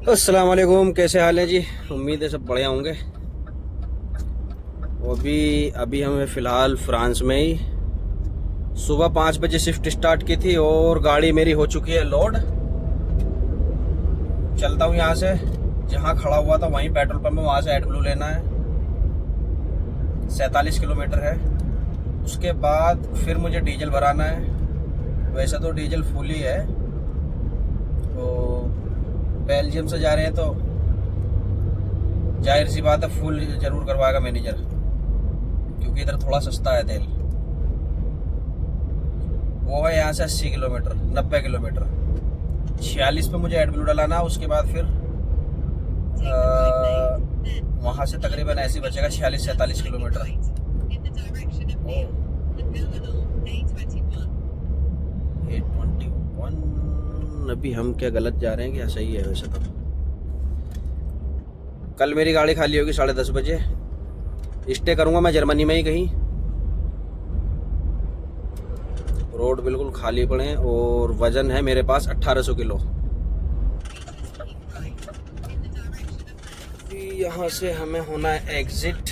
अस्सलाम वालेकुम, कैसे हाल है जी। उम्मीद है सब बढ़िया होंगे। अभी हमें फ़िलहाल फ्रांस में ही सुबह 5 बजे शिफ्ट स्टार्ट की थी और गाड़ी मेरी हो चुकी है लोड। चलता हूँ यहाँ से, जहाँ खड़ा हुआ था वहीं पेट्रोल पंप है, वहाँ से एडब्लू लेना है। 47 किलोमीटर है। उसके बाद फिर मुझे डीजल भराना है। वैसे तो डीजल फुल ही है। तो बेल्जियम से जा रहे हैं तो जाहिर सी बात है फुल ज़रूर करवाएगा मैनेजर, क्योंकि इधर थोड़ा सस्ता है तेल। वो है यहाँ से 80 किलोमीटर 90 किलोमीटर। 46 पे मुझे एडब्लू डलाना है। उसके बाद फिर वहाँ से तकरीबन ऐसे ही बचेगा 46-47 किलोमीटर। A21। अभी हम क्या गलत जा रहे हैं, क्या सही है? वैसे तो कल मेरी गाड़ी खाली होगी 10:30 बजे। स्टे करूँगा मैं जर्मनी में ही कहीं। रोड बिल्कुल खाली पड़े हैं और वज़न है मेरे पास 1800 किलो। यहाँ से हमें होना है एग्जिट।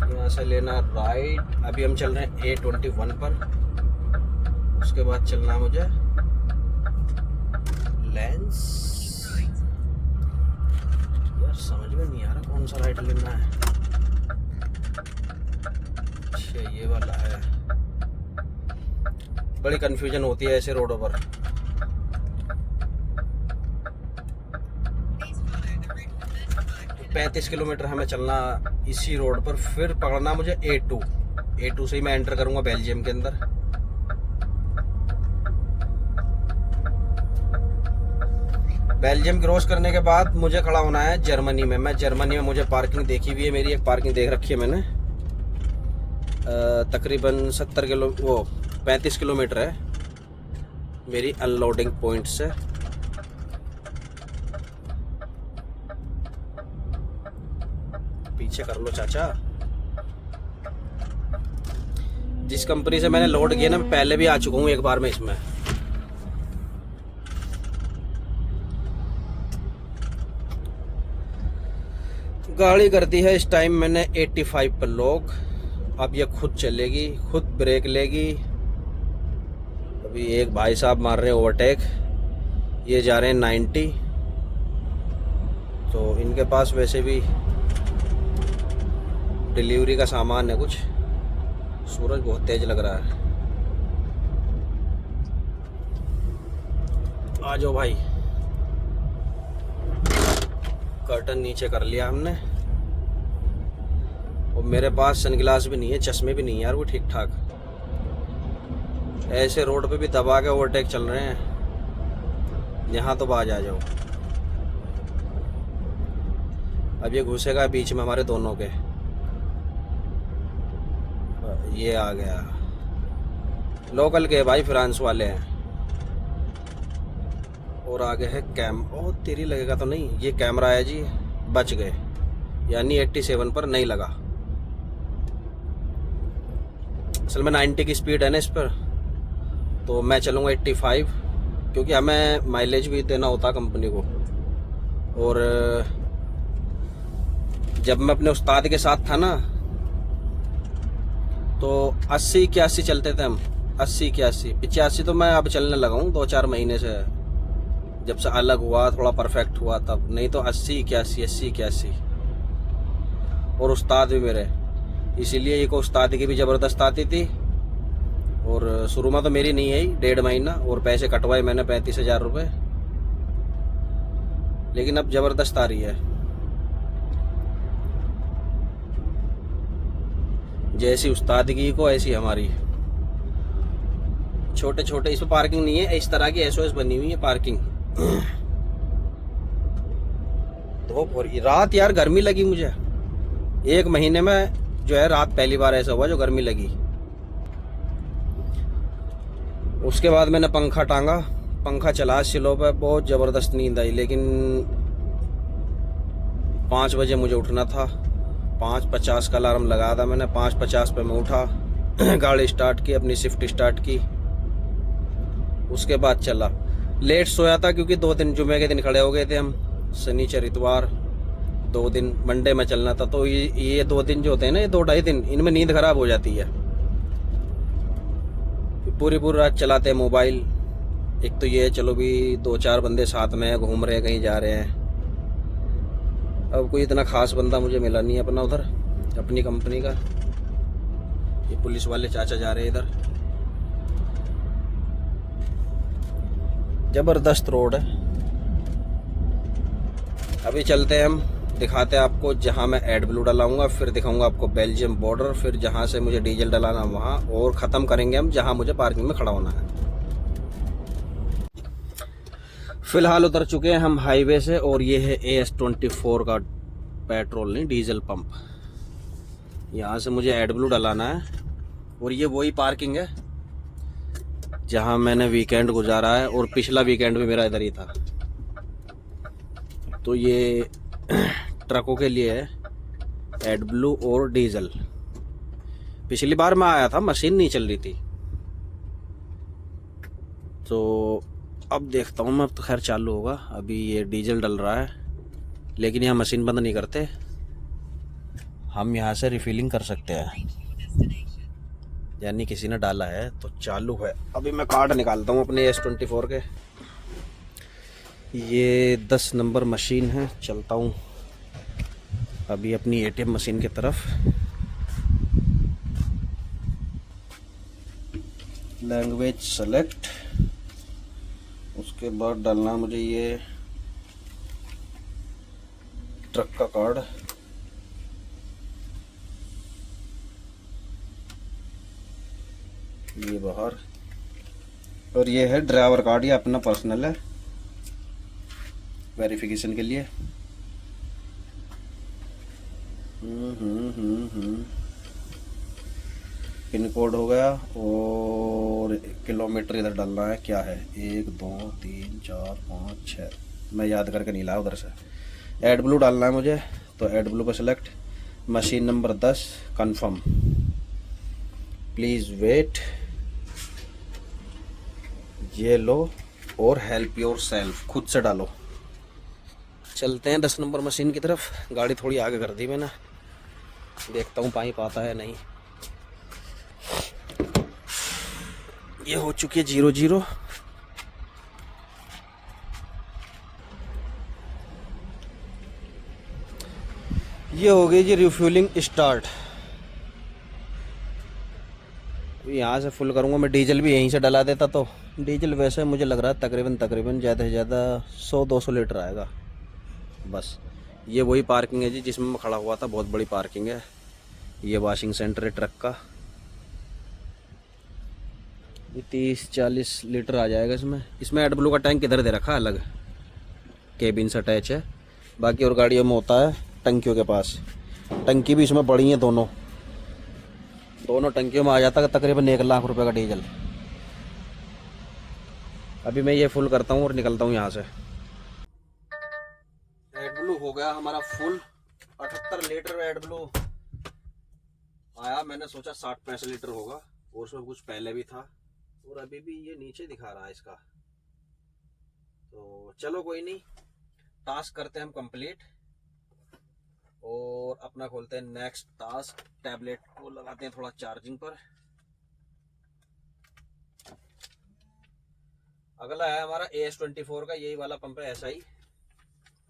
यहाँ से लेना राइट। अभी हम चल रहे हैं A21 पर। उसके बाद चलना मुझे लेंस। यार समझ में नहीं आ रहा कौन सा राइट लेना है। अच्छा ये वाला है। बड़ी कंफ्यूजन होती है ऐसे रोडों पर। तो 35 किलोमीटर हमें चलना इसी रोड पर। फिर पकड़ना मुझे A2 से ही मैं एंटर करूंगा बेल्जियम के अंदर। बेल्जियम क्रॉस करने के बाद मुझे खड़ा होना है जर्मनी में। मैं जर्मनी में मुझे पार्किंग देखी हुई है, मेरी एक पार्किंग देख रखी है मैंने। तकरीबन 35 किलोमीटर है मेरी अनलोडिंग पॉइंट से। पीछे कर लो चाचा। जिस कंपनी से मैंने लोड किया ना, मैं पहले भी आ चुका हूँ एक बार में इसमें। गाड़ी करती है इस टाइम मैंने 85 पर लॉक। अब ये खुद चलेगी, खुद ब्रेक लेगी। अभी एक भाई साहब मार रहे हैं ओवरटेक, ये जा रहे हैं 90। तो इनके पास वैसे भी डिलीवरी का सामान है कुछ। सूरज बहुत तेज लग रहा है। आ जाओ भाई। कर्टन नीचे कर लिया हमने। और मेरे पास सनग्लास भी नहीं है, चश्मे भी नहीं है यार वो ठीक ठाक। ऐसे रोड पे भी दबा के ओवरटेक चल रहे हैं। यहाँ तो बाज आ जाओ। अब ये घुसेगा बीच में हमारे दोनों के। ये आ गया। लोकल के भाई, फ्रांस वाले हैं। और आगे है ओ तेरी लगेगा तो नहीं। ये कैमरा है जी, बच गए। यानी 87 पर नहीं लगा। असल में 90 की स्पीड है ना इस पर, तो मैं चलूँगा 85, क्योंकि हमें माइलेज भी देना होता कंपनी को। और जब मैं अपने उस्ताद के साथ था ना, तो 80-81 चलते थे हम। 80-81 85 तो मैं अब चलने लगा हूँ 2-4 महीने से, जब से अलग हुआ थोड़ा परफेक्ट हुआ तब। नहीं तो 80-81 और उस्ताद भी मेरे। इसीलिए एक उस्ताद की भी ज़बरदस्त आती थी। और शुरू में तो मेरी नहीं आई 1.5 महीना, और पैसे कटवाए मैंने 35,000 रुपये। लेकिन अब ज़बरदस्त आ रही है। जैसी उस्ताद की को ऐसी हमारी। छोटे छोटे इसमें पार्किंग नहीं है, इस तरह की SOS बनी हुई है पार्किंग। धूप हो रही रात। यार गर्मी लगी मुझे 1 महीने में, जो है रात पहली बार ऐसा हुआ जो गर्मी लगी। उसके बाद मैंने पंखा टांगा, पंखा चला सिलो पे। बहुत ज़बरदस्त नींद आई। लेकिन 5 बजे मुझे उठना था। 5:50 का अलार्म लगाया था मैंने। 5:50 पे मैं उठा। गाड़ी स्टार्ट की, अपनी शिफ्ट स्टार्ट की, उसके बाद चला। लेट सोया था क्योंकि 2 दिन जुमे के दिन खड़े हो गए थे हम, शनिचर इतवार 2 दिन, मंडे में चलना था। तो ये 2 दिन जो होते हैं ना, ये 2-2.5 दिन, इनमें नींद खराब हो जाती है। पूरी पूरी रात चलाते हैं मोबाइल। एक तो ये चलो भी 2-4 बंदे साथ में हैं, घूम रहे हैं, कहीं जा रहे हैं। अब कोई इतना खास बंदा मुझे मिला नहीं अपना उधर, अपनी कंपनी का। ये पुलिस वाले चाचा जा रहे हैं इधर। जबरदस्त रोड है। अभी चलते हैं हम, दिखाते हैं आपको जहां मैं एडब्लू डलाऊंगा, फिर दिखाऊंगा आपको बेल्जियम बॉर्डर, फिर जहां से मुझे डीजल डलाना वहां, और ख़त्म करेंगे हम जहां मुझे पार्किंग में खड़ा होना है। फिलहाल उतर चुके हैं हम हाईवे से, और ये है AS24 का पेट्रोल नहीं डीजल पंप। यहाँ से मुझे एडब्लू डलाना है, और ये वही पार्किंग है जहां मैंने वीकेंड गुजारा है, और पिछला वीकेंड भी मेरा इधर ही था। तो ये ट्रकों के लिए है एडब्लू और डीजल। पिछली बार मैं आया था, मशीन नहीं चल रही थी, तो अब देखता हूँ मैं। अब तो खैर चालू होगा। अभी ये डीजल डल रहा है, लेकिन यहाँ मशीन बंद नहीं करते, हम यहाँ से रिफिलिंग कर सकते हैं, यानी किसी ने डाला है तो चालू है। अभी मैं कार्ड निकालता हूँ अपने AS24 के। ये 10 नंबर मशीन है, चलता हूँ अभी अपनी ATM मशीन की तरफ। लैंग्वेज सेलेक्ट, उसके बाद डालना मुझे ये ट्रक का कार्ड। ये बाहर, और ये है ड्राइवर कार्ड, ये अपना पर्सनल है वेरिफिकेशन के लिए। पिन कोड हो गया, और किलोमीटर इधर डालना है, क्या है 1 2 3 4 5 6, मैं याद करके नहीं लाया उधर से। एडब्लू डालना है मुझे, तो एडब्लू पर select, machine number 10 confirm, please wait, ये लो, और हेल्प योर सेल्फ, खुद से डालो। चलते हैं 10 नंबर मशीन की तरफ। गाड़ी थोड़ी आगे कर दी मैंने, देखता हूँ पाइप आता है नहीं। ये हो चुकी है 00। ये हो गई जी रिफ्यूलिंग स्टार्ट। यहाँ से फुल करूँगा मैं, डीजल भी यहीं से डला देता। तो डीजल वैसे मुझे लग रहा है तकरीबन ज़्यादा से ज़्यादा 100-200 लीटर आएगा बस। ये वही पार्किंग है जी जिसमें मैं खड़ा हुआ था, बहुत बड़ी पार्किंग है। ये वॉशिंग सेंटर है ट्रक का। ये 30-40 लीटर आ जाएगा इसमें। इसमें एडब्लू का टैंक इधर दे रखा है, अलग केबिन से अटैच है। बाकी और गाड़ियों में होता है टंकियों के पास। टंकी भी इसमें बड़ी है, दोनों टंकियों में आ जाता है तकरीबन 1 लाख रुपए का डीजल। अभी मैं ये फुल करता हूँ और निकलता हूँ यहाँ से। एडब्लू हो गया हमारा फुल, 78 लीटर एडब्लू आया। मैंने सोचा 60-65 लीटर होगा, और उसमें कुछ पहले भी था, और अभी भी ये नीचे दिखा रहा है इसका। तो चलो कोई नहीं, टास्क करते हैं हम कंप्लीट, और अपना खोलते हैं नेक्स्ट टास्क। टैबलेट को लगाते हैं थोड़ा चार्जिंग पर। अगला है हमारा AS24 का, यही वाला पंप है ऐसा ही।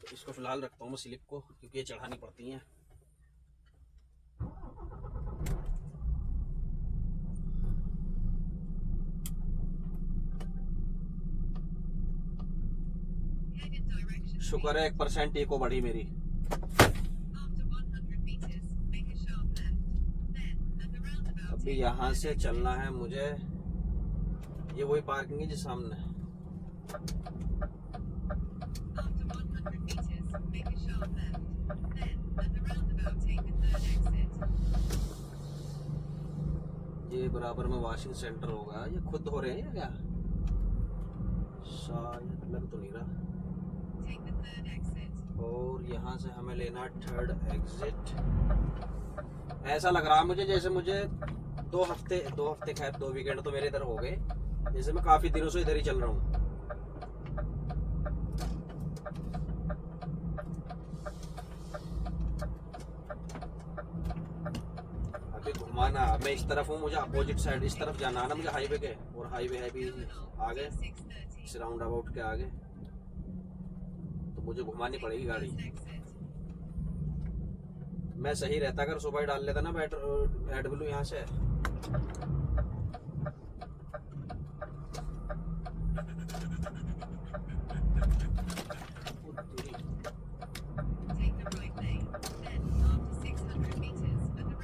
तो इसको फिलहाल रखता हूँ मैं स्लिप को, क्योंकि ये चढ़ानी पड़ती हैं। शुक्र है 1% इको बढ़ी मेरी। अभी यहाँ से चलना है मुझे, ये वही पार्किंग है जी सामने। ये बराबर में वॉशिंग सेंटर होगा। ये खुद हो रहे हैं क्या? शायद, लग तो नहीं रहा। और यहाँ से हमें लेना 3rd एग्जिट। ऐसा लग रहा है मुझे जैसे मुझे दो हफ्ते खैर 2 वीकेंड तो मेरे इधर हो गए, जैसे मैं काफी दिनों से इधर ही चल रहा हूँ। अभी घुमाना, मैं इस तरफ हूँ, मुझे अपोजिट साइड इस तरफ जाना है ना मुझे हाईवे के, और हाईवे है भी आगे, इस राउंड अबाउट के आगे, तो मुझे घुमानी पड़ेगी गाड़ी। मैं सही रहता अगर सुबह ही डाल लेता ना AdBlue यहाँ से।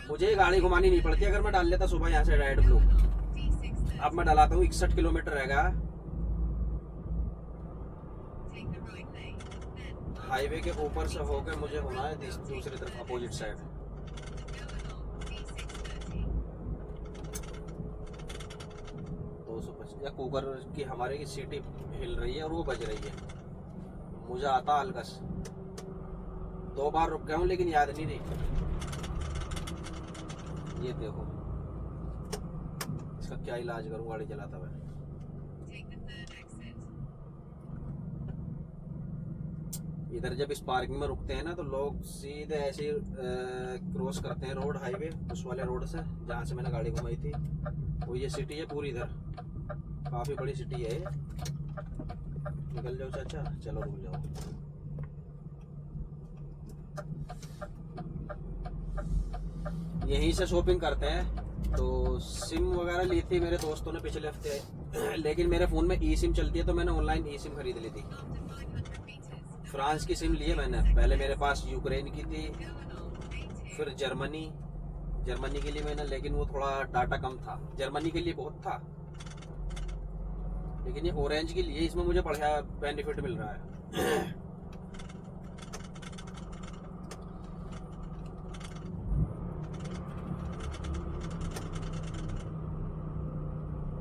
मुझे गाड़ी घुमानी नहीं पड़ती अगर मैं डाल लेता सुबह यहाँ से AdBlue। अब मैं डलाता हूँ 61 किलोमीटर रहेगा, हाईवे के ऊपर से होकर मुझे होना है दूसरी तरफ अपोजिट साइड। या कुकर की हमारे की सीटी हिल रही है और वो बज रही है, मुझे आता अलगस। 2 बार रुक गया हूँ लेकिन याद नहीं रही। ये देखो इसका क्या इलाज करूँ गाड़ी चलाता हुआ। इधर जब इस पार्किंग में रुकते हैं ना तो लोग सीधे ऐसे क्रॉस करते हैं रोड, हाईवे उस वाले रोड से जहाँ से मैंने गाड़ी घुमाई थी। वो ये सिटी है पूरी, इधर काफी बड़ी सिटी है। निकल जाओ चाचा, चलो रुक जाओ। यहीं से शॉपिंग करते हैं। तो सिम वगैरह ली थी मेरे दोस्तों ने पिछले हफ्ते, लेकिन मेरे फ़ोन में ई सिम चलती है तो मैंने ऑनलाइन ई सिम खरीद ली थी। फ्रांस की सिम ली है मैंने, पहले मेरे पास यूक्रेन की थी, फिर जर्मनी के लिए मैंने, लेकिन वो थोड़ा डाटा कम था। जर्मनी के लिए बहुत था, लेकिन ये ऑरेंज के लिए इसमें मुझे बढ़िया बेनिफिट मिल रहा है।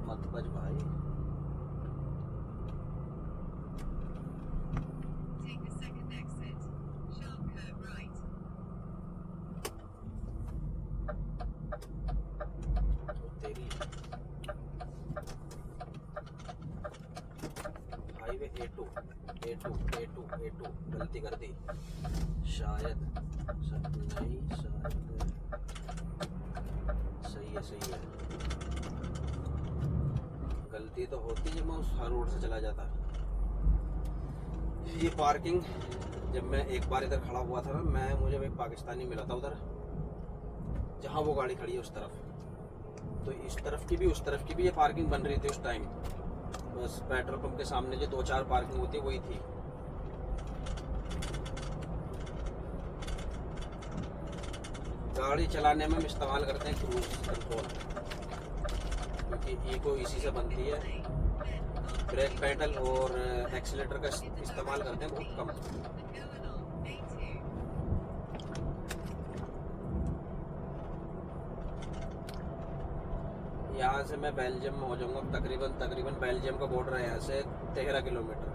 मत बज भाई। तेरी हाईवे A2 गलती कर दी शायद, नहीं शायद सही है। गलती तो होती जब मैं उस हर रोड से चला जाता। ये पार्किंग जब मैं एक बार इधर खड़ा हुआ था ना, मुझे एक पाकिस्तानी मिला था उधर जहाँ वो गाड़ी खड़ी है उस तरफ, तो इस तरफ की भी उस तरफ की भी ये पार्किंग बन रही थी उस टाइम। बस पेट्रोल पंप के सामने जो 2-4 पार्किंग होती है वही थी। गाड़ी चलाने में हम इस्तेमाल करते हैं क्रूज कंट्रोल, क्योंकि इको इसी से बनती है। ब्रेक पैडल और एक्सीलेटर का इस्तेमाल करते हैं बहुत कम। यहाँ से मैं बेल्जियम में हो जाऊंगा तकरीबन बेल्जियम का बॉर्डर है यहाँ से 13 किलोमीटर।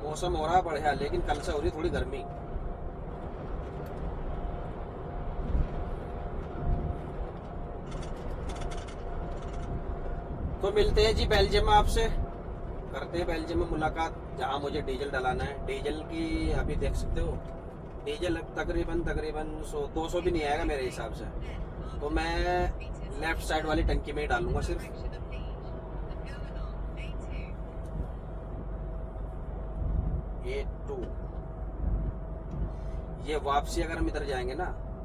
मौसम हो रहा है बढ़िया, लेकिन कल से हो रही थोड़ी गर्मी। तो मिलते हैं जी बेल्जियम में, आपसे करते हैं बेल्जियम में मुलाकात, जहाँ मुझे डीजल डलाना है। डीजल की अभी देख सकते हो, डीजल तकरीबन 100-200 भी नहीं आएगा मेरे हिसाब से। तो मैं लेफ्ट साइड वाली टंकी में ही डालूंगा सिर्फ। A2 ये वापसी अगर हम इधर जाएंगे ना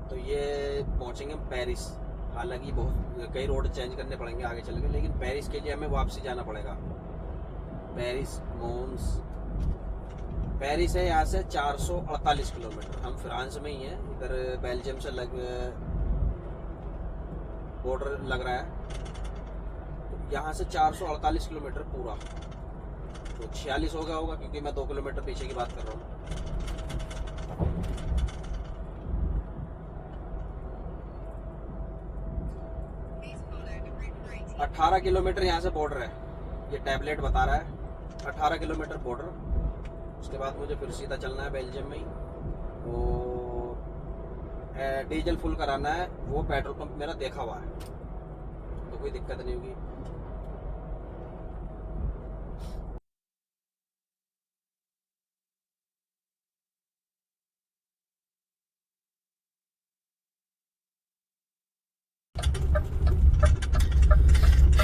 तो ये पहुंचेंगे पेरिस। हालांकि बहुत कई रोड चेंज करने पड़ेंगे आगे चल के, लेकिन पेरिस के लिए हमें वापसी जाना पड़ेगा। पेरिस मोन्स, पेरिस है यहाँ से 448 किलोमीटर। हम फ्रांस में ही हैं, इधर बेल्जियम से बॉर्डर लग रहा है। यहाँ से 448 किलोमीटर पूरा, तो 46 हो गया होगा क्योंकि मैं 2 किलोमीटर पीछे की बात कर रहा हूँ। 18 किलोमीटर यहाँ से बॉर्डर है, ये टैबलेट बता रहा है। 18 किलोमीटर बॉर्डर। उसके बाद मुझे फिर सीधा चलना है बेल्जियम में ही। और डीजल फुल कराना है, वो पेट्रोल पंप मेरा देखा हुआ है, तो कोई दिक्कत नहीं होगी।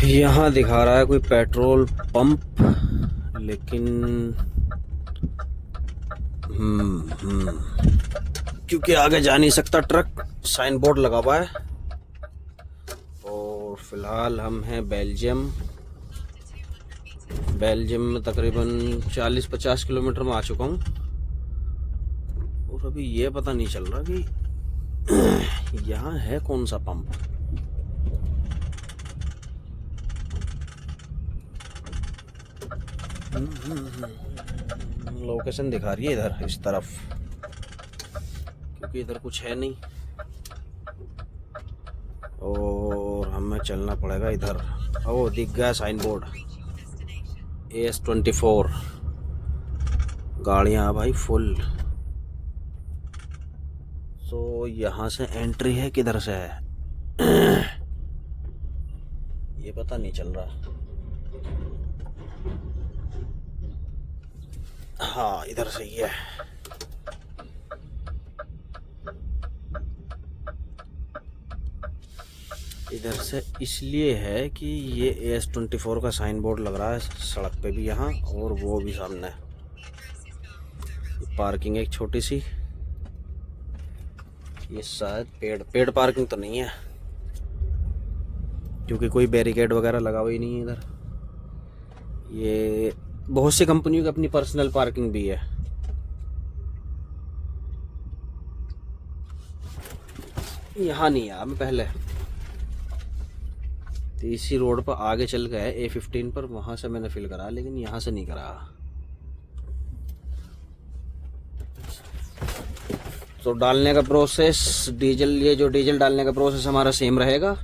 यहाँ दिखा रहा है कोई पेट्रोल पंप, लेकिन क्योंकि आगे जा नहीं सकता ट्रक, साइन बोर्ड लगा हुआ है। और फिलहाल हम हैं बेल्जियम में तकरीबन 40-50 किलोमीटर में आ चुका हूँ। और अभी ये पता नहीं चल रहा कि यहाँ है कौन सा पंप। लोकेशन दिखा रही है इधर इस तरफ, क्योंकि इधर कुछ है नहीं और हमें चलना पड़ेगा इधर। ओ दिख गया साइन बोर्ड, AS24 गाड़ियाँ भाई फुल। तो यहाँ से एंट्री है, किधर से है ये पता नहीं चल रहा। हाँ इधर से ही है। इधर से इसलिए है कि ये AS24 का साइन बोर्ड लग रहा है सड़क पे भी यहाँ, और वो भी सामने। पार्किंग एक छोटी सी, ये शायद पेड़ पार्किंग तो नहीं है, क्योंकि कोई बैरिकेड वगैरह लगा हुआ ही नहीं है इधर। ये बहुत सी कंपनियों की अपनी पर्सनल पार्किंग भी है। यहाँ नहीं आया मैं पहले, तो इसी रोड पर आगे चल गए A15 पर, वहां से मैंने फिल करा, लेकिन यहाँ से नहीं करा। तो डालने का प्रोसेस डीजल, ये जो डीजल डालने का प्रोसेस हमारा सेम रहेगा।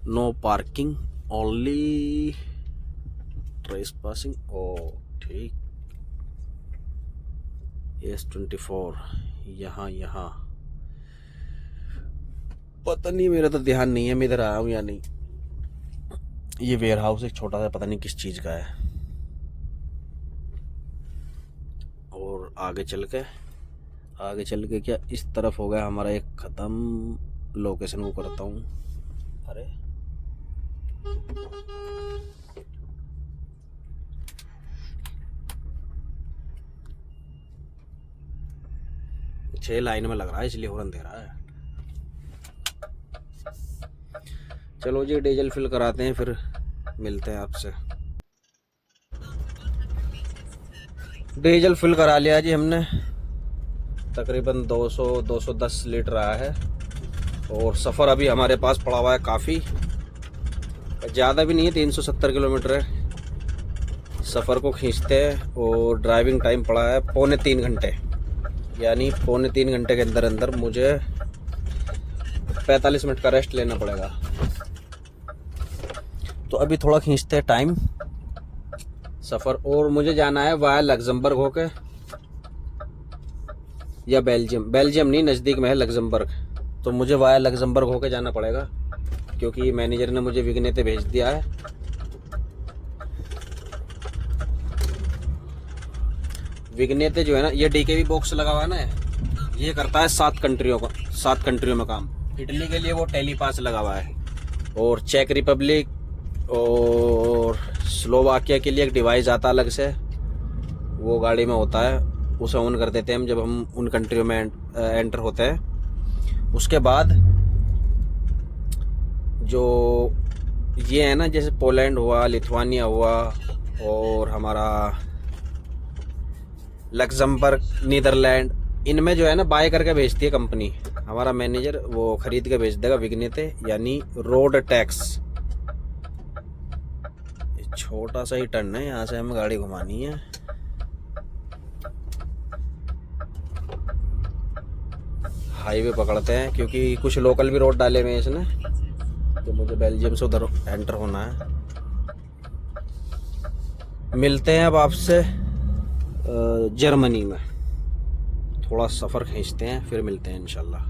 No parking only trespassing. ओ ठीक, AS24 यहाँ पता नहीं, मेरा तो ध्यान नहीं है मैं इधर आया हूँ या नहीं। ये वेयर हाउस एक छोटा सा, पता नहीं किस चीज का है। और आगे चल के क्या इस तरफ हो गया हमारा एक खत्म। लोकेशन वो करता हूँ। अरे 6 लाइन में लग रहा है, इसलिए हॉर्न दे रहा है। चलो जी डीजल फिल कराते हैं, फिर मिलते हैं आपसे। डीजल फिल करा लिया जी हमने, तकरीबन 200-210 लीटर आया है। और सफ़र अभी हमारे पास पड़ा हुआ है काफ़ी, ज़्यादा भी नहीं है, 370 किलोमीटर है सफ़र को खींचते हैं। और ड्राइविंग टाइम पड़ा है 2.25 घंटे, यानी 2.25 घंटे के अंदर अंदर मुझे 45 मिनट का रेस्ट लेना पड़ेगा। तो अभी थोड़ा खींचते हैं टाइम सफ़र। और मुझे जाना है वाया लग्जमबर्ग होके या बेल्जियम नहीं, नज़दीक में है लग्जमबर्ग, तो मुझे वाया लग्जमबर्ग होके जाना पड़ेगा, क्योंकि मैनेजर ने मुझे विग्नेते भेज दिया है। विग्नेते जो है ना, ये DKV बॉक्स लगा हुआ है ना, ये करता है 7 कंट्रियों में काम। इटली के लिए वो टेलीपास लगा हुआ है, और चेक रिपब्लिक और स्लोवाकिया के लिए एक डिवाइस आता अलग से, वो गाड़ी में होता है, उसे ऑन कर देते हैं हम जब हम उन कंट्रियों में एंटर होते हैं। उसके बाद जो ये है ना, जैसे पोलैंड हुआ, लिथुआनिया हुआ, और हमारा लग्जमबर्ग, नीदरलैंड, इनमें जो है ना बाय करके भेजती है कंपनी। हमारा मैनेजर वो खरीद के भेज देगा विग्नेते, यानी रोड टैक्स। छोटा सा ही टर्न है, यहाँ से हमें गाड़ी घुमानी है। हाईवे पकड़ते हैं, क्योंकि कुछ लोकल भी रोड डाले हुए हैं इसने, तो मुझे बेल्जियम से उधर एंटर होना है। मिलते हैं अब आपसे जर्मनी में, थोड़ा सफ़र खींचते हैं फिर मिलते हैं इंशाल्लाह।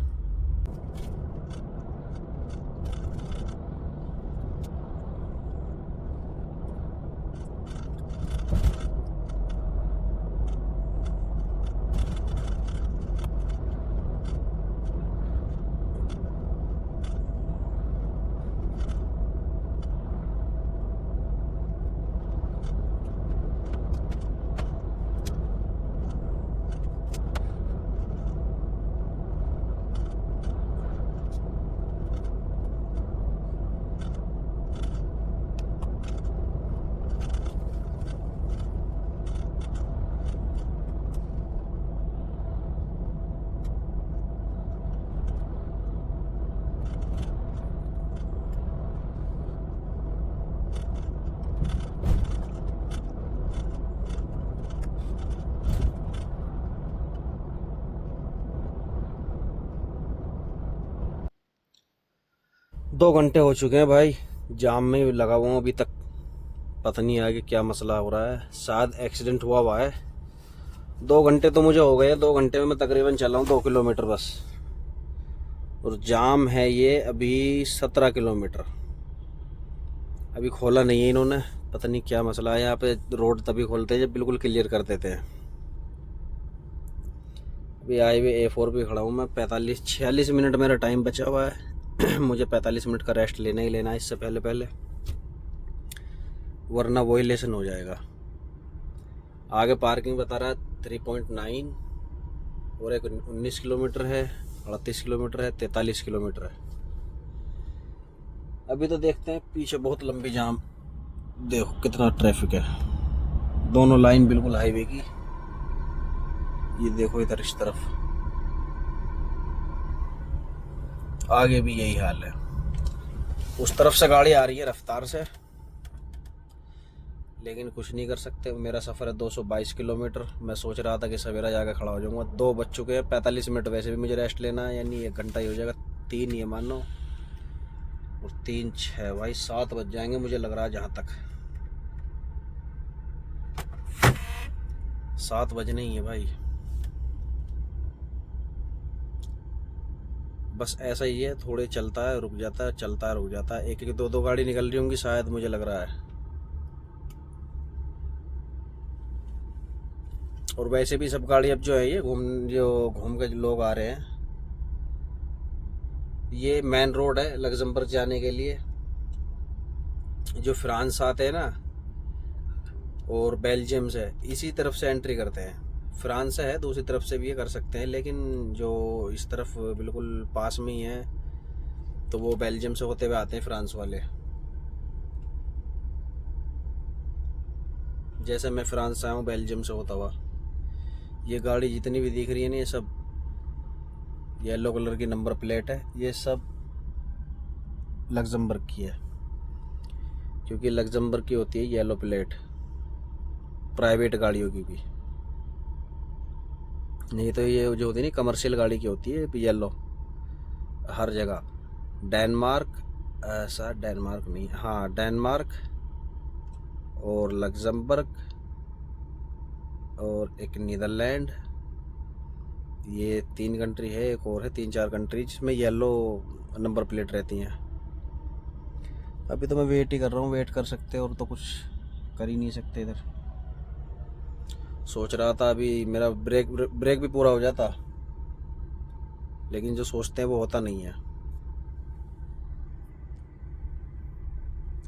2 घंटे हो चुके हैं भाई, जाम में लगा हुआ हूँ अभी तक। पता नहीं आगे क्या मसला हो रहा है, शायद एक्सीडेंट हुआ है। 2 घंटे तो मुझे हो गए, 2 घंटे में मैं तकरीबन चला हूँ 2 किलोमीटर बस। और जाम है ये अभी 17 किलोमीटर। अभी खोला नहीं है इन्होंने, पता नहीं क्या मसला है। यहाँ पे रोड तभी खोलते हैं जब बिल्कुल क्लियर कर देते हैं। अभी हाईवे A4 पे खड़ा हूँ मैं। 46 मिनट मेरा टाइम बचा हुआ है। मुझे 45 मिनट का रेस्ट लेना ही लेना है इससे पहले पहले, वरना वही लेसन हो जाएगा। आगे पार्किंग बता रहा है 3.9 और एक 19 किलोमीटर है, 38 किलोमीटर है, 43 किलोमीटर है। अभी तो देखते हैं। पीछे बहुत लंबी जाम, देखो कितना ट्रैफिक है, दोनों लाइन बिल्कुल हाईवे की। ये देखो इधर इस तरफ, आगे भी यही हाल है। उस तरफ से गाड़ी आ रही है रफ्तार से, लेकिन कुछ नहीं कर सकते। मेरा सफ़र है 222 किलोमीटर। मैं सोच रहा था कि सवेरा जाकर खड़ा हो जाऊंगा। 2 बज चुके हैं, 45 मिनट वैसे भी मुझे रेस्ट लेना है, यानी 1 घंटा ही हो जाएगा। 3 ये मान लो, और 3 6 भाई 7 बज जाएंगे मुझे लग रहा है। जहाँ तक 7 बजने ही है भाई। बस ऐसा ही है, थोड़े चलता है रुक जाता है, चलता है रुक जाता है। एक एक 2 2 गाड़ी निकल रही होंगी शायद, मुझे लग रहा है। और वैसे भी सब गाड़ी अब जो है ये घूम के लोग आ रहे हैं। ये मेन रोड है लग्जमबर्ग जाने के लिए। जो फ्रांस आते हैं ना और बेल्जियम से, इसी तरफ से एंट्री करते हैं। फ्रांस से है, दूसरी तरफ से भी ये कर सकते हैं, लेकिन जो इस तरफ बिल्कुल पास में ही है तो वो बेल्जियम से होते हुए आते हैं फ्रांस वाले। जैसे मैं फ्रांस से आया हूँ बेल्जियम से होता हुआ। ये गाड़ी जितनी भी दिख रही है ना, ये सब येलो कलर की नंबर प्लेट है, ये सब लग्जमबर्ग की है। क्योंकि लग्जमबर्ग की होती है येलो प्लेट, प्राइवेट गाड़ियों की भी। नहीं तो ये जो होती है ना कमर्शियल गाड़ी की होती है येलो हर जगह। डेनमार्क, ऐसा डेनमार्क नहीं, हाँ डेनमार्क और लग्जमबर्ग और एक नीदरलैंड, ये 3 कंट्री है। एक और है, 3 4 कंट्री जिसमें येलो नंबर प्लेट रहती हैं। अभी तो मैं वेट ही कर रहा हूँ, वेट कर सकते और तो कुछ कर ही नहीं सकते इधर। सोच रहा था अभी मेरा ब्रेक भी पूरा हो जाता, लेकिन जो सोचते हैं वो होता नहीं है।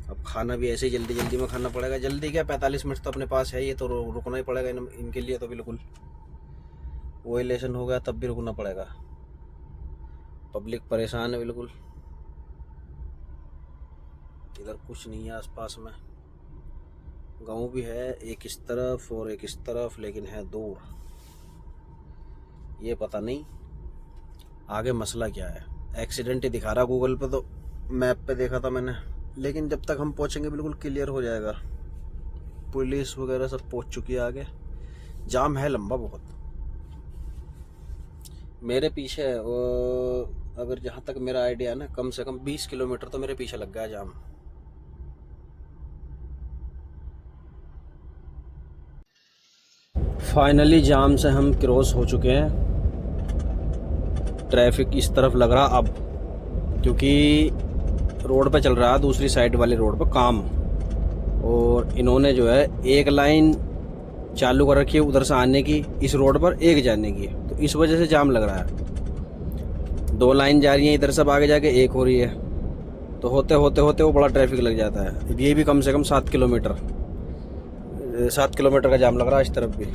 अब खाना भी ऐसे ही जल्दी जल्दी में खाना पड़ेगा। जल्दी क्या, 45 मिनट तो अपने पास है, ये तो रुकना ही पड़ेगा इनके लिए तो बिल्कुल। वो इलेक्शन हो गया तब भी रुकना पड़ेगा। पब्लिक परेशान है बिल्कुल। इधर कुछ नहीं है आसपास में। गांव भी है एक इस तरफ और एक इस तरफ, लेकिन है दूर। ये पता नहीं आगे मसला क्या है। एक्सीडेंट ही दिखा रहा गूगल पे, तो मैप पे देखा था मैंने, लेकिन जब तक हम पहुंचेंगे बिल्कुल क्लियर हो जाएगा। पुलिस वगैरह सब पहुंच चुकी है आगे। जाम है लंबा बहुत। मेरे पीछे अगर जहाँ तक मेरा आइडिया है ना, कम से कम 20 किलोमीटर तो मेरे पीछे लग गया जाम। फाइनली जाम से हम क्रॉस हो चुके हैं। ट्रैफिक इस तरफ लग रहा अब, क्योंकि रोड पे चल रहा है दूसरी साइड वाले रोड पर काम, और इन्होंने जो है एक लाइन चालू कर रखी है उधर से आने की, इस रोड पर एक जाने की, तो इस वजह से जाम लग रहा है। 2 लाइन जा रही हैं इधर, सब आगे जाके एक हो रही है, तो होते होते होते वो बड़ा ट्रैफिक लग जाता है। ये भी कम से कम 7 किलोमीटर का जाम लग रहा है इस तरफ भी।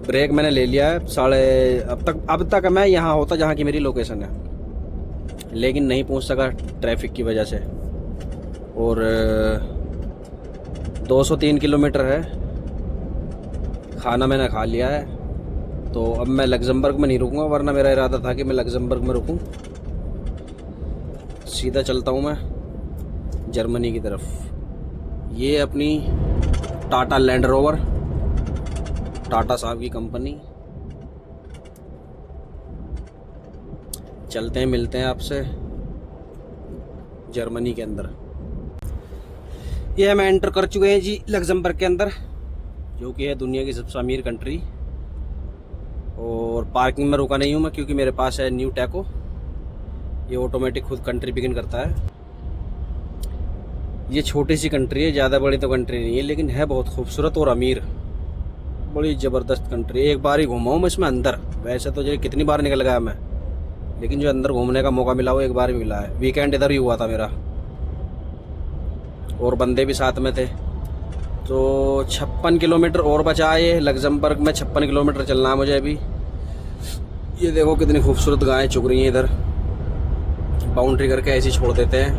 ब्रेक मैंने ले लिया है अब तक मैं यहाँ होता जहाँ की मेरी लोकेशन है, लेकिन नहीं पहुँच सका ट्रैफिक की वजह से। और 203 किलोमीटर है, खाना मैंने खा लिया है, तो अब मैं लग्जमबर्ग में नहीं रुकूंगा, वरना मेरा इरादा था कि मैं लग्जमबर्ग में रुकूं। सीधा चलता हूं मैं जर्मनी की तरफ। ये अपनी टाटा लैंड रोवर, टाटा साहब की कंपनी। चलते हैं, मिलते हैं आपसे जर्मनी के अंदर। ये हम एंटर कर चुके हैं जी लग्जमबर्ग के अंदर, जो कि है दुनिया की सबसे अमीर कंट्री। और पार्किंग में रुका नहीं हूँ मैं, क्योंकि मेरे पास है न्यू टैको, ये ऑटोमेटिक खुद कंट्री बिगिन करता है। ये छोटी सी कंट्री है, ज़्यादा बड़ी तो कंट्री नहीं है, लेकिन है बहुत खूबसूरत और अमीर, बड़ी ज़बरदस्त कंट्री। एक बार ही घूमा हूँ मैं इसमें अंदर, वैसे तो जो कितनी बार निकल गया मैं, लेकिन जो अंदर घूमने का मौका मिला वो एक बार ही मिला है। वीकेंड इधर ही हुआ था मेरा, और बंदे भी साथ में थे। तो 56 किलोमीटर और बचा है ये लग्जमबर्ग में, 56 किलोमीटर चलना है मुझे अभी। ये देखो कितनी खूबसूरत गायें चुग रही हैं इधर, बाउंड्री करके ऐसे छोड़ देते हैं,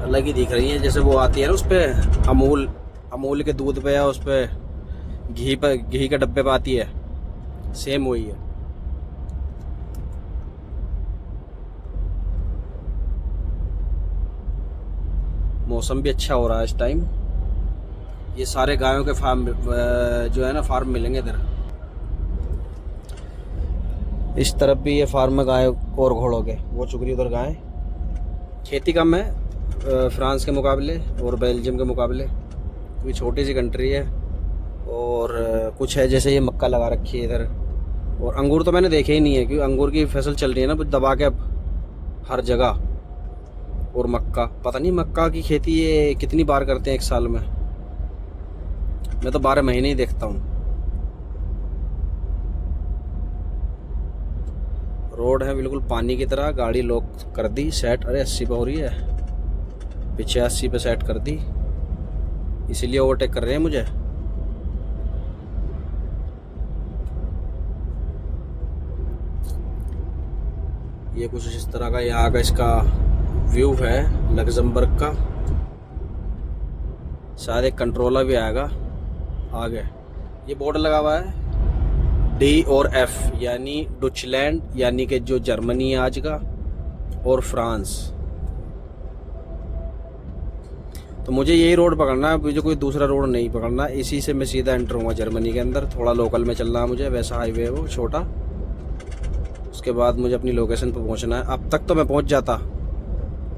अलग ही दिख रही हैं। जैसे वो आती है ना उस पर अमूल के दूध पे, या उस पर घी के डब्बे पे आती है, सेम वही है। मौसम भी अच्छा हो रहा है इस टाइम। ये सारे गायों के फार्म जो है ना, फार्म मिलेंगे इधर। इस तरफ भी ये फार्म में गाय और घोड़ों के, वो चुग रही उधर गाय। खेती कम है फ्रांस के मुकाबले और बेल्जियम के मुकाबले, क्योंकि छोटी सी कंट्री है। और कुछ है जैसे ये मक्का लगा रखी है इधर, और अंगूर तो मैंने देखे ही नहीं है, क्योंकि अंगूर की फसल चल रही है ना दबा के अब हर जगह। और मक्का, पता नहीं मक्का की खेती ये कितनी बार करते हैं एक साल में, मैं तो 12 महीने ही देखता हूँ। रोड है बिल्कुल पानी की तरह, गाड़ी लॉक कर दी सेट। अरे 80 पे हो रही है, पीछे 80 पे सेट कर दी, इसीलिए ओवरटेक कर रहे हैं मुझे। ये कुछ इस तरह का यहाँ का इसका व्यू है लग्जमबर्ग का। शायद एक कंट्रोलर भी आएगा आगे। ये बोर्ड लगा हुआ है D और F, यानी डुचलैंड, यानी कि जो जर्मनी है आज का, और फ्रांस। तो मुझे यही रोड पकड़ना है, मुझे कोई दूसरा रोड नहीं पकड़ना, इसी से मैं सीधा एंटर हुआ जर्मनी के अंदर। थोड़ा लोकल में चलना है मुझे, वैसा हाईवे है वो छोटा। उसके बाद मुझे अपनी लोकेशन पर पहुंचना है। अब तक तो मैं पहुंच जाता,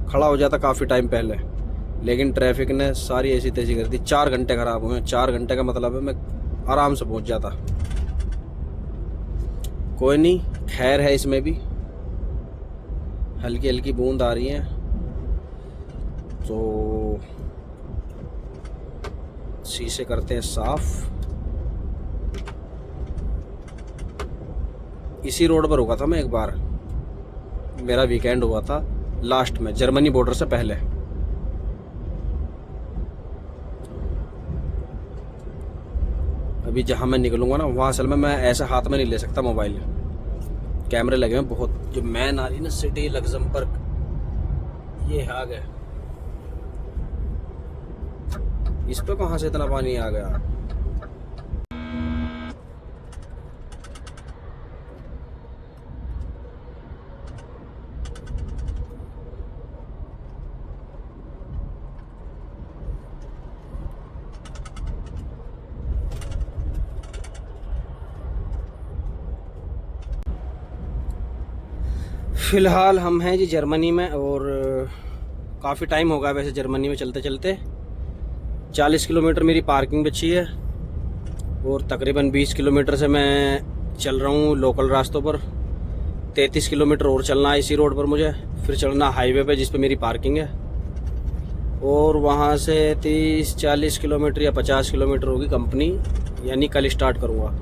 खड़ा हो जाता काफ़ी टाइम पहले, लेकिन ट्रैफिक ने सारी ऐसी तैसी कर दी। 4 घंटे ख़राब हुए। 4 घंटे का मतलब है मैं आराम से पहुंच जाता। कोई नहीं, खैर है। इसमें भी हल्की हल्की बूंद आ रही है, तो शीशे करते हैं साफ। इसी रोड पर रुका था मैं एक बार, मेरा वीकेंड हुआ था लास्ट में, जर्मनी बॉर्डर से पहले। अभी जहाँ मैं निकलूंगा ना, वहाँ असल में मैं ऐसे हाथ में नहीं ले सकता मोबाइल, कैमरे लगे हैं बहुत। जो मैन आ रही ना सिटी लग्जमबर्ग, ये आ गए। इस पे कहाँ से इतना पानी आ गया? फ़िलहाल हम हैं जी जर्मनी में, और काफ़ी टाइम हो गया वैसे जर्मनी में चलते चलते। 40 किलोमीटर मेरी पार्किंग बची है, और तकरीबन 20 किलोमीटर से मैं चल रहा हूँ लोकल रास्तों पर। 33 किलोमीटर और चलना है इसी रोड पर मुझे, फिर चलना हाईवे पे जिस पे मेरी पार्किंग है, और वहाँ से 30-40 किलोमीटर या 50 किलोमीटर होगी कंपनी, यानी कल स्टार्ट करूँगा।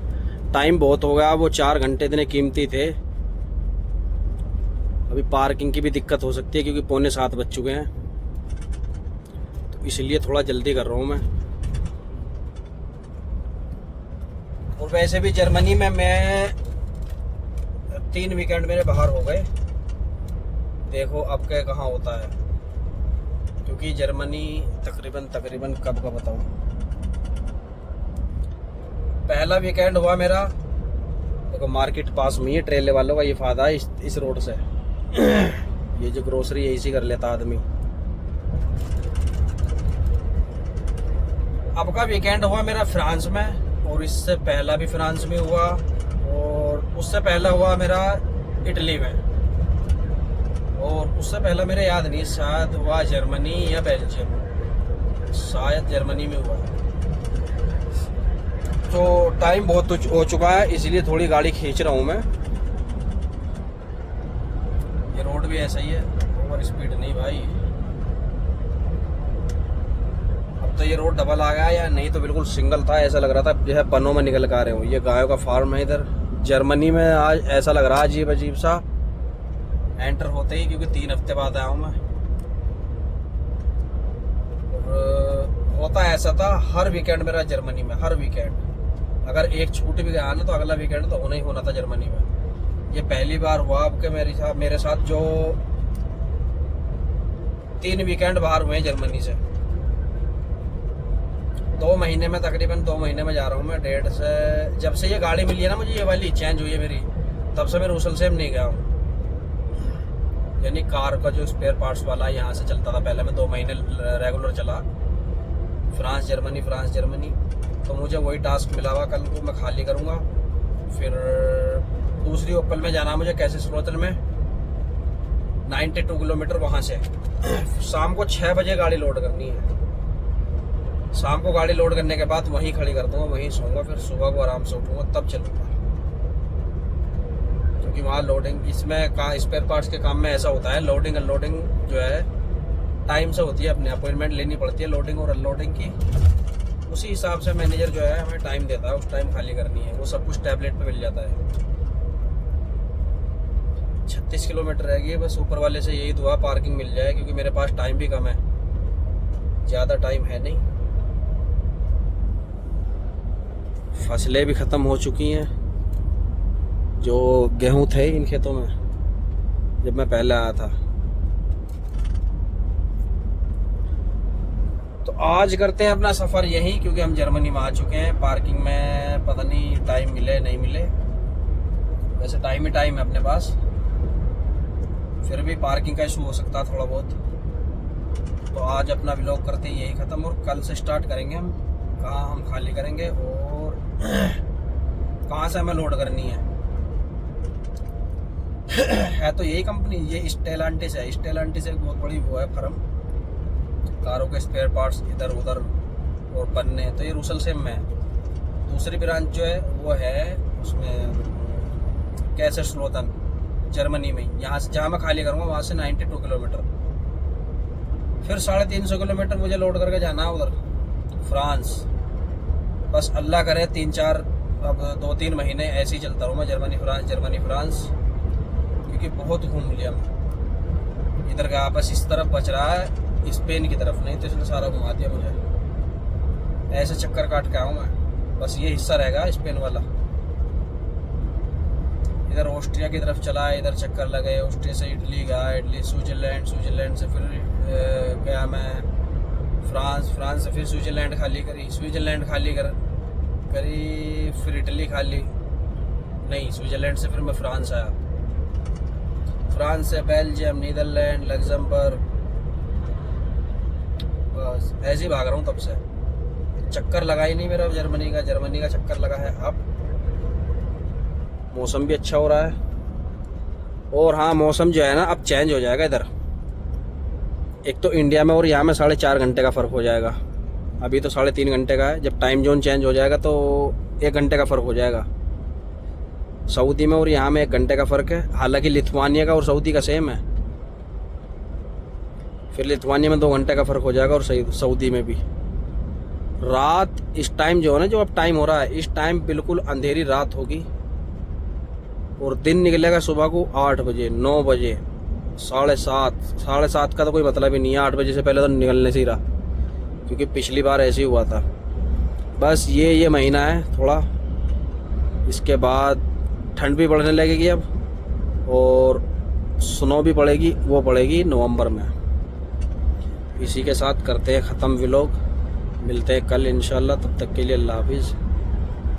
टाइम बहुत हो गया, वो 4 घंटे इतने कीमती थे। अभी पार्किंग की भी दिक्कत हो सकती है क्योंकि 6:45 बज चुके हैं, तो इसलिए थोड़ा जल्दी कर रहा हूँ मैं। और वैसे भी जर्मनी में मैं 3 वीकेंड मेरे बाहर हो गए। देखो अब क्या कहाँ होता है, क्योंकि जर्मनी तकरीबन कब का बताऊँ। पहला वीकेंड हुआ मेरा, देखो मार्केट पास में ही है, ट्रेले वालों का ये फायदा है इस रोड से। ये जो ग्रोसरी है इसी कर लेता आदमी। अब का वीकेंड हुआ मेरा फ्रांस में, और इससे पहला भी फ्रांस में हुआ, और उससे पहला हुआ मेरा इटली में, और उससे पहला मेरे याद नहीं, शायद हुआ जर्मनी या बेल्जियम, शायद जर्मनी में हुआ। तो टाइम बहुत हो चुका है, इसलिए थोड़ी गाड़ी खींच रहा हूँ मैं। ये रोड भी ऐसा ही है, ओवर स्पीड नहीं भाई। अब तो ये रोड डबल आ गया, या नहीं तो बिल्कुल सिंगल था, ऐसा लग रहा था जो है पन्नों में निकल कर आ रहे हो। ये गायों का फार्म है इधर जर्मनी में। आज ऐसा लग रहा है अजीब अजीब सा एंटर होते ही, क्योंकि 3 हफ्ते बाद आया हूँ मैं। और होता ऐसा था, हर वीकेंड मेरा जर्मनी में, हर वीकेंड। अगर एक छूट भी गया ना तो अगला वीकेंड तो होना ही होना था जर्मनी में। ये पहली बार हुआ अब के मेरे साथ जो 3 वीकेंड बाहर हुए हैं जर्मनी से। 2 महीने में, तकरीबन 2 महीने में जा रहा हूँ मैं। डेढ़ से जब से ये गाड़ी मिली है ना मुझे, ये वाली चेंज हुई है मेरी, तब से मैं रूसलसेम नहीं गया हूँ। यानी कार का जो स्पेयर पार्ट्स वाला यहाँ से चलता था पहले, मैं 2 महीने रेगुलर चला, फ्रांस जर्मनी। तो मुझे वही टास्क मिला हुआ, कल को मैं खाली करूँगा। फिर दूसरी ओपल में जाना मुझे, कैसे स्लोतन में 92 किलोमीटर वहाँ से। शाम को 6 बजे गाड़ी लोड करनी है। शाम को गाड़ी लोड करने के बाद वहीं खड़ी कर दूँगा, वहीं सोऊंगा, फिर सुबह को आराम से उठूँगा तब चलूँगा। क्योंकि वहाँ लोडिंग, इसमें स्पेयर पार्ट्स के काम में ऐसा होता है, लोडिंग अनलोडिंग जो है टाइम से होती है, अपने अपॉइंटमेंट लेनी पड़ती है लोडिंग और अनलोडिंग की। उसी हिसाब से मैनेजर जो है हमें टाइम देता है, उस टाइम खाली करनी है। वो सब कुछ टैबलेट पे मिल जाता है। 36 किलोमीटर रह गई है बस। ऊपर वाले से यही दुआ पार्किंग मिल जाए, क्योंकि मेरे पास टाइम भी कम है, ज़्यादा टाइम है नहीं। फसलें भी ख़त्म हो चुकी हैं, जो गेहूं थे इन खेतों में जब मैं पहले आया था। तो आज करते हैं अपना सफ़र यहीं, क्योंकि हम जर्मनी में आ चुके हैं। पार्किंग में पता नहीं टाइम मिले नहीं मिले, वैसे टाइम ही टाइम है अपने पास, फिर भी पार्किंग का इशू हो सकता है थोड़ा बहुत। तो आज अपना व्लॉग करते हैं यही ख़त्म, और कल से स्टार्ट करेंगे हम, कहाँ हम खाली करेंगे और कहाँ से हमें लोड करनी है। है तो यही कंपनी, ये स्टेलांटिस है। स्टेलांटिस एक बहुत बड़ी वो है फर्म, कारों के स्पेयर पार्ट्स इधर उधर और पन्ने। तो ये रूसलसेम में है। दूसरी ब्रांच जो है वो है उसमें कैसे स्लोतन, जर्मनी में। यहाँ से जहाँ मैं खाली करूँगा वहाँ से 92 किलोमीटर, फिर 350 किलोमीटर मुझे लोड करके जाना है उधर फ्रांस। बस अल्लाह करे 3-4 अब 2-3 महीने ऐसे ही चलता रहूँ मैं, जर्मनी फ्रांस, क्योंकि बहुत घूम लिया मैं। इधर का बस इस तरफ बच रहा है, स्पेन की तरफ नहीं, तो इसने सारा घुमा दिया मुझे। ऐसे चक्कर काट के आऊँ मैं, बस ये हिस्सा रहेगा स्पेन वाला। इधर ऑस्ट्रिया की तरफ चला, इधर चक्कर लगे, ऑस्ट्रिया से इटली गया, इटली स्विट्जरलैंड से फिर गया मैं फ्रांस से फिर स्विट्जरलैंड खाली करी, स्विट्जरलैंड खाली करी, फिर इटली खाली नहीं, स्विट्जरलैंड से फिर मैं फ्रांस आया। फ्रांस से बेल्जियम, नीदरलैंड, लग्जमबर्ग, बस ऐसे ही भाग रहा हूँ तब से। चक्कर लगा ही नहीं मेरा जर्मनी का चक्कर लगा है। अब मौसम भी अच्छा हो रहा है, और हाँ मौसम जो है ना अब चेंज हो जाएगा इधर। एक तो इंडिया में और यहाँ में 4.5 घंटे का फ़र्क हो जाएगा। अभी तो 3.5 घंटे का है, जब टाइम जोन चेंज हो जाएगा तो 1 घंटे का फ़र्क हो जाएगा। सऊदी में और यहाँ में 1 घंटे का फ़र्क है। हालांकि लिथुआनिया का और सऊदी का सेम है, फिर लिथुआनिया में 2 घंटे का फ़र्क हो जाएगा और सऊदी में भी। रात इस टाइम जो है ना, जो अब टाइम हो रहा है, इस टाइम बिल्कुल अंधेरी रात होगी और दिन निकलेगा सुबह को 8 बजे, 9 बजे, 7:30 का तो कोई मतलब ही नहीं है। 8 बजे से पहले तो निकलने से ही रहा, क्योंकि पिछली बार ऐसे ही हुआ था। बस ये महीना है थोड़ा, इसके बाद ठंड भी बढ़ने लगेगी अब, और स्नो भी पड़ेगी, वो पड़ेगी नवंबर में। इसी के साथ करते हैं ख़त्म व्लॉग, मिलते हैं कल इंशाल्लाह। तब तक के लिए अल्लाह हाफिज़।